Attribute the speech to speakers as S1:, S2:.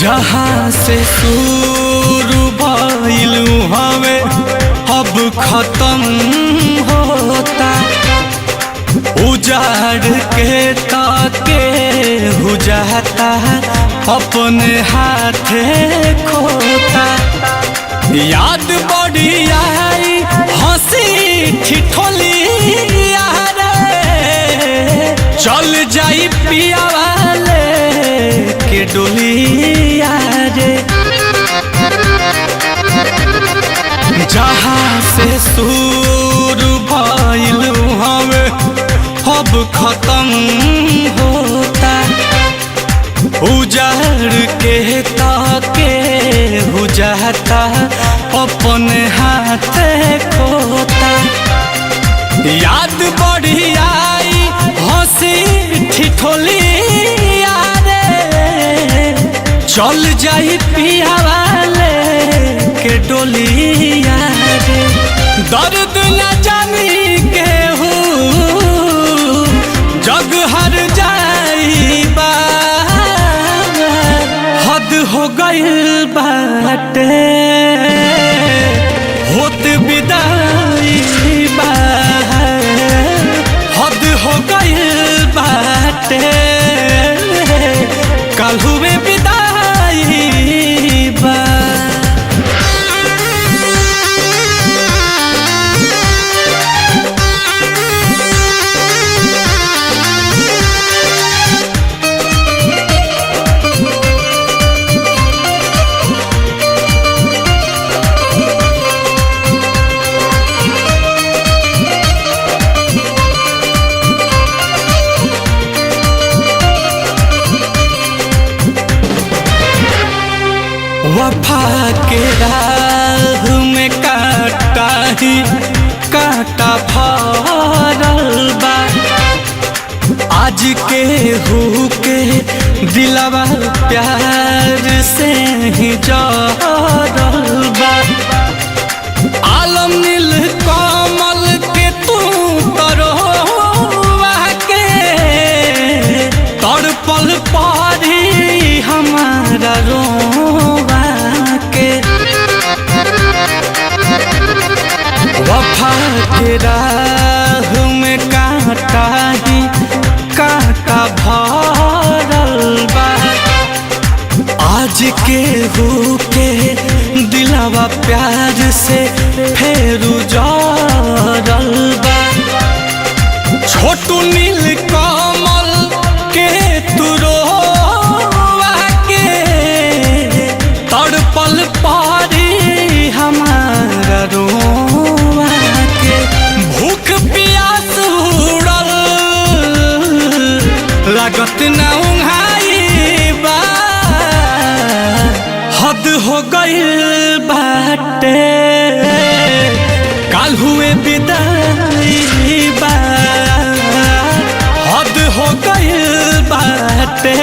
S1: जहाँ से शुरू भइल हवे अब खत्म होता। उजाड़ के ताके हुजाता अपने हाथे खोता। याद बड़ी आई हंसी ठिठोली चल जाई पिया वाले के डोलिया रे। जहाँ से शुरू भइल हवे अब खत्म होता। उजाड़ के ताके हुजाता अपने हाथे खोता। याद बड़ी आई हंसी ठिठोली चल जाई पिया वाले के डोलिया रे। दर्द न जानी के जग हर जाई बा हद हो गइल बाटे होत विदाई बा हद हो गइल बाटे कल हुए विदाई बा। वफा के राह में काटा ही काटा भरल बा। आज के हु के दिलवा प्यार से ही जरल बा। आलम नील कमल के तू तरोवा के तड़पल पारी हमारा रोवा के। वफा के राह में काटा ही काटा भरल बा। आज के हु के दिलवा प्यार से फेरू जरल बा। छोटू नील कमल के तू रोवा के तड़पल पारी हमारा रोवा के। भूख प्यास उड़ल लागत ना उंघाई बा हद हो गइल बाटे काल हुए विदाई बा हद हो गइल बाटे।